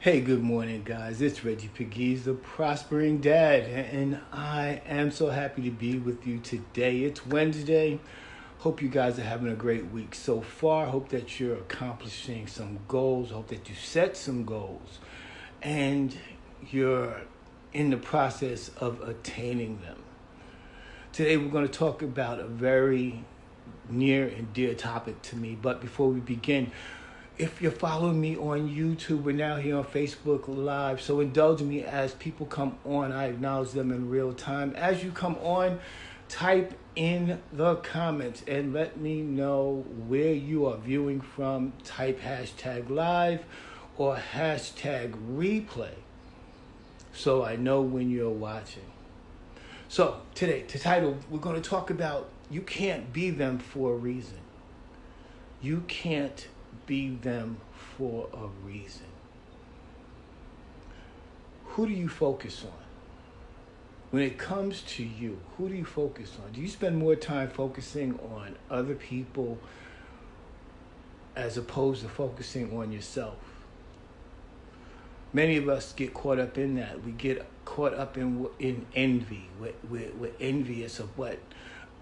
Hey, good morning, guys. It's Reggie Pegues, the prospering dad, and I am so happy to be with you today. It's Wednesday. Hope you guys are having a great week so far. Hope that you're accomplishing some goals. Hope that you set some goals and you're in the process of attaining them. Today, we're going to talk about a very near and dear topic to me. But before we begin, if you're following me on YouTube, we're now here on Facebook Live. So indulge me as people come on. I acknowledge them in real time. As you come on, type in the comments and let me know where you are viewing from. Type hashtag live or hashtag replay so I know when you're watching. So today, the title, we're going to talk about you can't be them for a reason. You can't be them for a reason. Who do you focus on? When it comes to you, who do you focus on? Do you spend more time focusing on other people as opposed to focusing on yourself? Many of us get caught up in that. We get caught up in envy. We're envious of what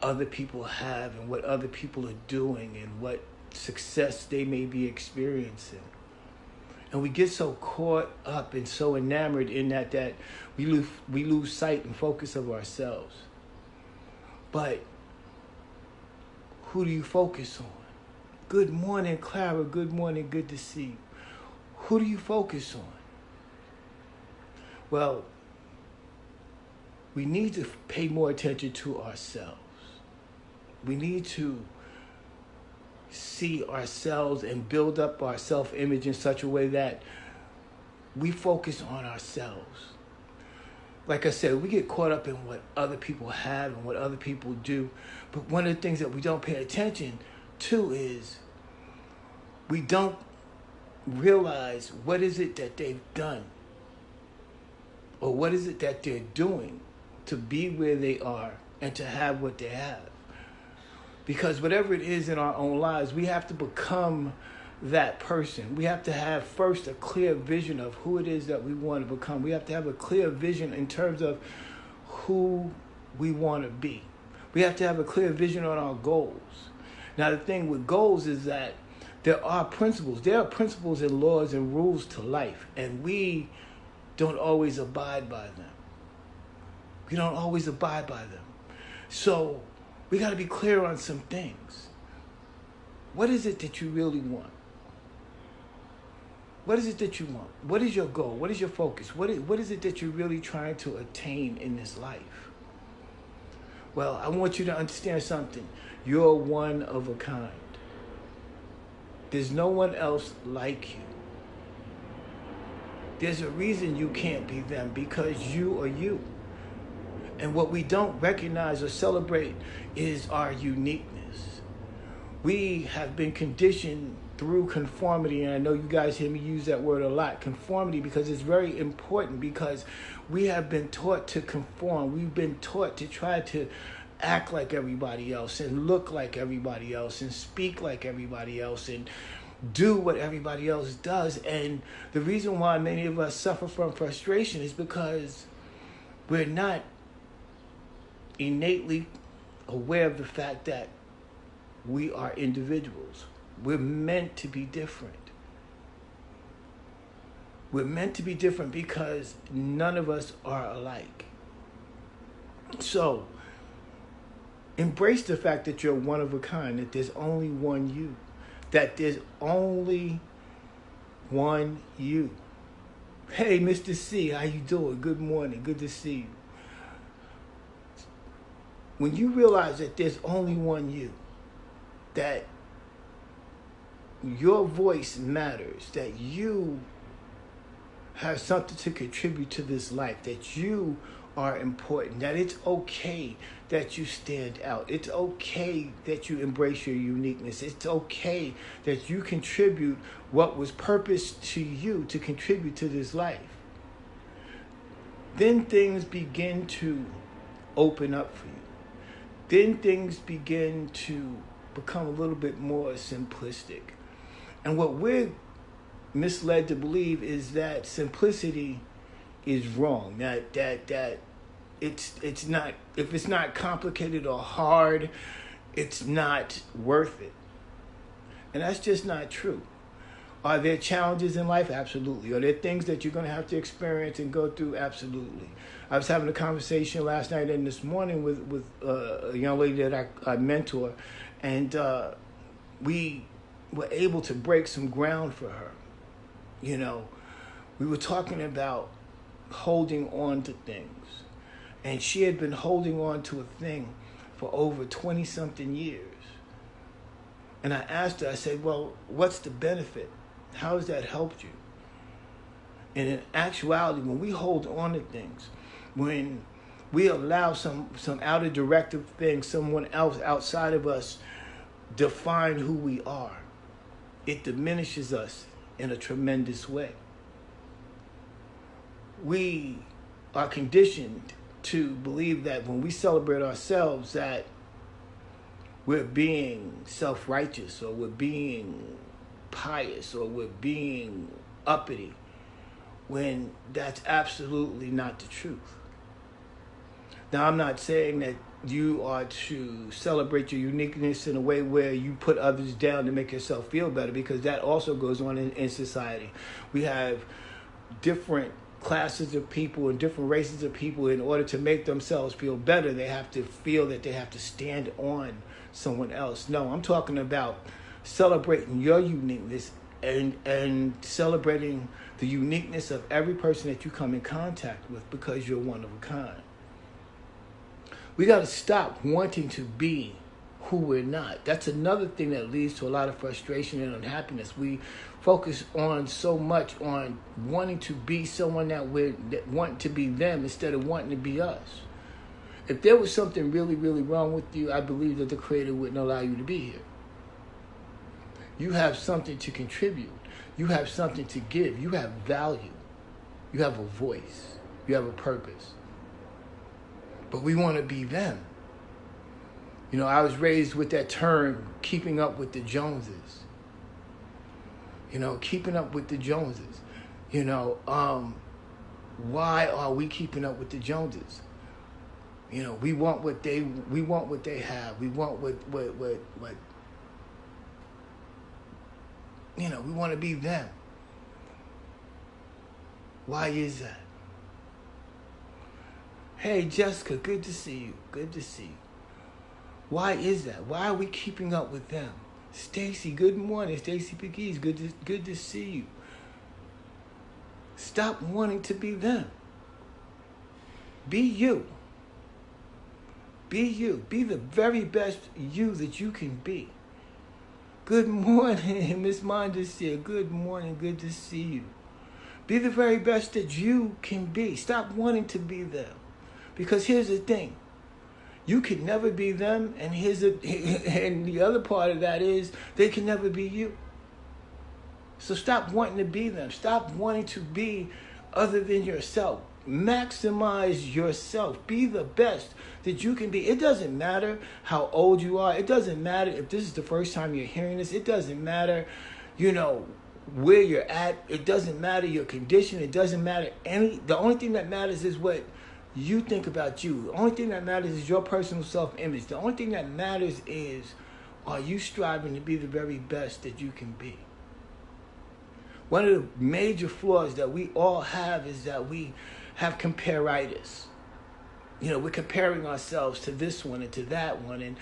other people have and what other people are doing and what success they may be experiencing. And we get so caught up and so enamored in that we lose sight and focus of ourselves. But who do you focus on? Good morning, Clara. Good morning. Good to see you. Who do you focus on? Well, we need to pay more attention to ourselves. We need to see ourselves and build up our self-image in such a way that we focus on ourselves. Like I said, we get caught up in what other people have and what other people do. But one of the things that we don't pay attention to is we don't realize what is it that they've done or what is it that they're doing to be where they are and to have what they have. Because whatever it is in our own lives, we have to become that person. We have to have first a clear vision of who it is that we want to become. We have to have a clear vision in terms of who we want to be. We have to have a clear vision on our goals. Now, the thing with goals is that there are principles. There are principles and laws and rules to life, and we don't always abide by them. We don't always abide by them. So we got to be clear on some things. What is it that you really want? What is it that you want? What is your goal? What is your focus? What is it that you're really trying to attain in this life? Well, I want you to understand something. You're one of a kind. There's no one else like you. There's a reason you can't be them, because you are you. And what we don't recognize or celebrate is our uniqueness. We have been conditioned through conformity, and I know you guys hear me use that word a lot, conformity, because it's very important, because we have been taught to conform. We've been taught to try to act like everybody else and look like everybody else and speak like everybody else and do what everybody else does. And the reason why many of us suffer from frustration is because we're not innately aware of the fact that we are individuals. We're meant to be different. We're meant to be different because none of us are alike. So, embrace the fact that you're one of a kind, that there's only one you. That there's only one you. Hey, Mr. C, how you doing? Good morning. Good to see you. When you realize that there's only one you, that your voice matters, that you have something to contribute to this life, that you are important, that it's okay that you stand out. It's okay that you embrace your uniqueness. It's okay that you contribute what was purposed to you to contribute to this life. Then things begin to open up for you. Then things begin to become a little bit more simplistic. And what we're misled to believe is that simplicity is wrong. That it's not, if it's not complicated or hard, it's not worth it. And that's just not true. Are there challenges in life? Absolutely. Are there things that you're going to have to experience and go through? Absolutely. I was having a conversation last night and this morning with a young lady that I mentor, and we were able to break some ground for her. You know, we were talking about holding on to things. And she had been holding on to a thing for over 20-something years. And I asked her, I said, well, what's the benefit? How has that helped you? And in actuality, when we hold on to things, when we allow some outer directive thing, someone else outside of us define who we are, it diminishes us in a tremendous way. We are conditioned to believe that when we celebrate ourselves, that we're being self-righteous, or we're being pious, or we're being uppity, when that's absolutely not the truth. Now, I'm not saying that you are to celebrate your uniqueness in a way where you put others down to make yourself feel better, because that also goes on in society. We have different classes of people and different races of people. In order to make themselves feel better, they have to feel that they have to stand on someone else. No, I'm talking about celebrating your uniqueness and celebrating the uniqueness of every person that you come in contact with, because you're one of a kind. We got to stop wanting to be who we're not. That's another thing that leads to a lot of frustration and unhappiness. We focus on so much on wanting to be someone that want to be them instead of wanting to be us. If there was something really, really wrong with you, I believe that the Creator wouldn't allow you to be here. You have something to contribute. You have something to give. You have value. You have a voice. You have a purpose. But we want to be them. You know, I was raised with that term, keeping up with the Joneses. You know, keeping up with the Joneses. You know, why are we keeping up with the Joneses? You know, we want what they have. We want what you know, we want to be them. Why is that? Hey, Jessica, good to see you. Good to see you. Why is that? Why are we keeping up with them? Stacy, good morning. Stacy Pegues, good to see you. Stop wanting to be them. Be you. Be you. Be the very best you that you can be. Good morning, Miss Monda's here. Good morning, good to see you. Be the very best that you can be. Stop wanting to be them. Because here's the thing. You can never be them, and and the other part of that is they can never be you. So stop wanting to be them. Stop wanting to be other than yourself. Maximize yourself. Be the best that you can be. It doesn't matter how old you are. It doesn't matter if this is the first time you're hearing this. It doesn't matter, you know, where you're at. It doesn't matter your condition. It doesn't matter the only thing that matters is what you think about you. The only thing that matters is your personal self-image. The only thing that matters is, are you striving to be the very best that you can be? One of the major flaws that we all have is that we have comparitis. You know, we're comparing ourselves to this one and to that one,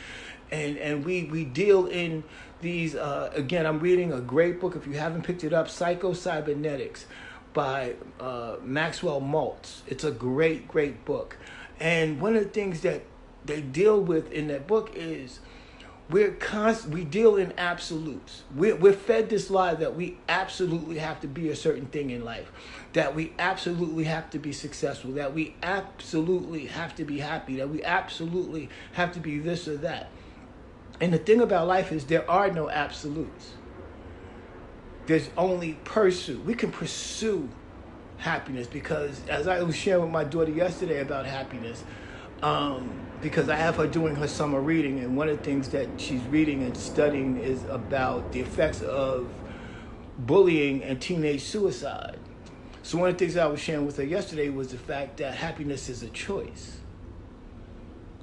and we deal in these. Again, I'm reading a great book. If you haven't picked it up, Psycho-Cybernetics by Maxwell Maltz. It's a great book. And one of the things that they deal with in that book is we deal in absolutes. We're fed this lie that we absolutely have to be a certain thing in life, that we absolutely have to be successful, that we absolutely have to be happy, that we absolutely have to be this or that. And the thing about life is there are no absolutes. There's only pursuit. We can pursue happiness, because as I was sharing with my daughter yesterday about happiness, because I have her doing her summer reading, and one of the things that she's reading and studying is about the effects of bullying and teenage suicide. So one of the things I was sharing with her yesterday was the fact that happiness is a choice.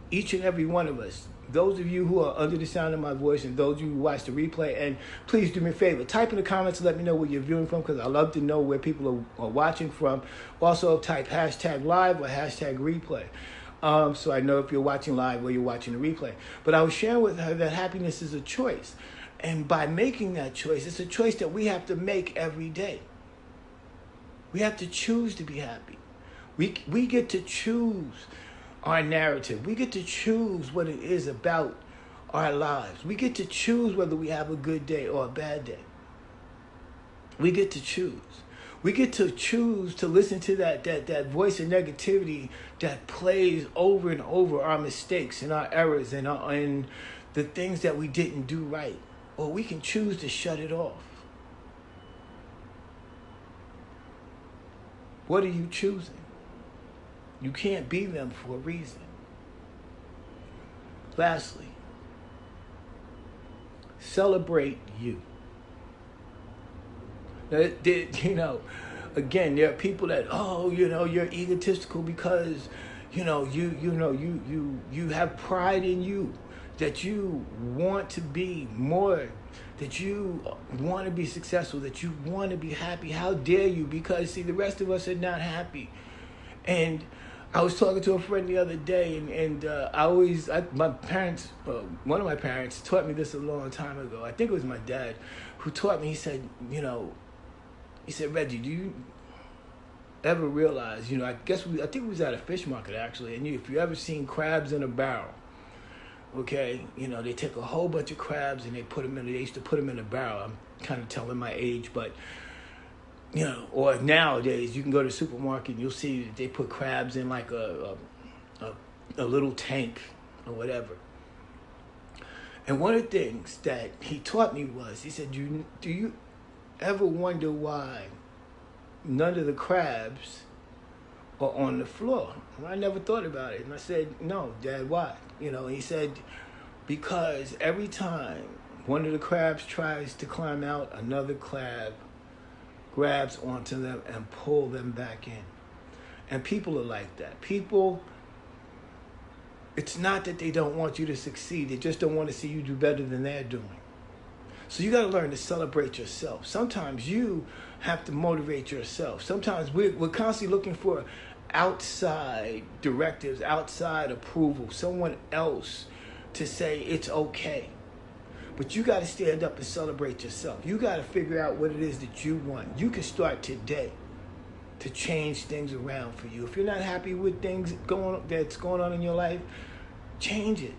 Each and every one of us, those of you who are under the sound of my voice and those of you who watch the replay, and please do me a favor, type in the comments and let me know where you're viewing from, because I love to know where people are watching from. Also type hashtag live or hashtag replay. So I know if you're watching live or you're watching the replay. But I was sharing with her that happiness is a choice. And by making that choice, it's a choice that we have to make every day. We have to choose to be happy. We get to choose our narrative. We get to choose what it is about our lives. We get to choose whether we have a good day or a bad day. We get to choose. We get to choose to listen to that voice of negativity that plays over and over our mistakes and our errors and the things that we didn't do right. Or we can choose to shut it off. What are you choosing? You can't be them for a reason. Lastly, celebrate you. Now, again, there are people that, you're egotistical because, you have pride in you, that you want to be more, that you want to be successful, that you want to be happy. How dare you? Because, see, the rest of us are not happy. And I was talking to a friend the other day, and my parents, one of my parents taught me this a long time ago. I think it was my dad who taught me. He said, Reggie, do you ever realize, I think we was at a fish market actually, and if you ever seen crabs in a barrel, okay, they take a whole bunch of crabs and they used to put them in a barrel. I'm kind of telling my age, but or nowadays you can go to the supermarket and you'll see that they put crabs in like a little tank or whatever. And one of the things that he taught me was, he said, do you ever wonder why none of the crabs are on the floor? And I never thought about it. And I said, no, Dad, why? He said, because every time one of the crabs tries to climb out, another crab grabs onto them and pull them back in. And people are like that. People, it's not that they don't want you to succeed. They just don't want to see you do better than they're doing. So you got to learn to celebrate yourself. Sometimes you have to motivate yourself. Sometimes we're constantly looking for outside directives, outside approval, someone else to say it's okay. But you got to stand up and celebrate yourself. You got to figure out what it is that you want. You can start today to change things around for you. If you're not happy with things that's going on in your life, change it.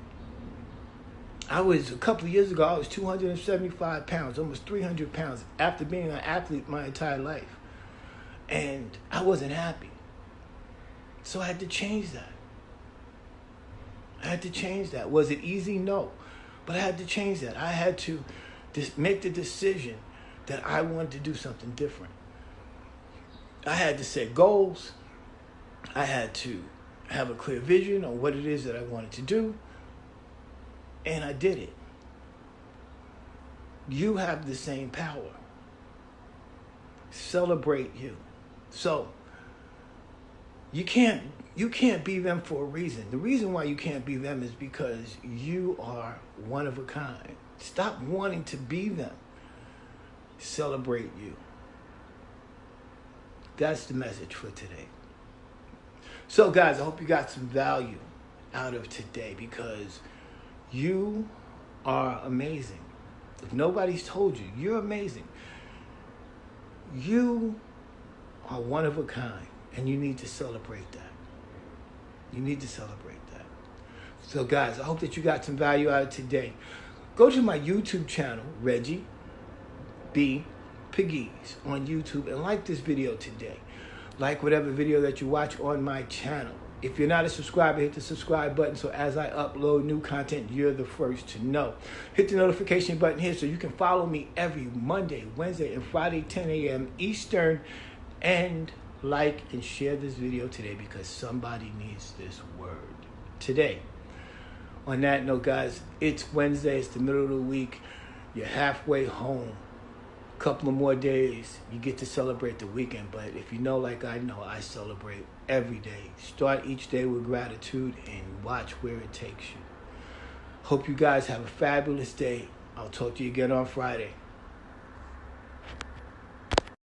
A couple of years ago, I was 275 pounds, almost 300 pounds, after being an athlete my entire life. And I wasn't happy. So I had to change that. Was it easy? No. But I had to change that. I had to make the decision that I wanted to do something different. I had to set goals. I had to have a clear vision on what it is that I wanted to do. And I did it. You have the same power. Celebrate you. So, you can't be them for a reason. The reason why you can't be them is because you are one of a kind. Stop wanting to be them. Celebrate you. That's the message for today. So guys, I hope you got some value out of today, because you are amazing. If nobody's told you, you're amazing. You are one of a kind, and you need to celebrate that. You need to celebrate that. So guys, I hope that you got some value out of today. Go to my YouTube channel, Reggie B. Pegues on YouTube, and like this video today. Like whatever video that you watch on my channel. If you're not a subscriber, hit the subscribe button so as I upload new content, you're the first to know. Hit the notification button here so you can follow me every Monday, Wednesday, and Friday, 10 a.m. Eastern, and like and share this video today, because somebody needs this word today. On that note, guys, it's Wednesday. It's the middle of the week. You're halfway home. couple of more days, you get to celebrate the weekend. But if you know, like I know, I celebrate every day. Start each day with gratitude and watch where it takes you. Hope you guys have a fabulous day. I'll talk to you again on Friday.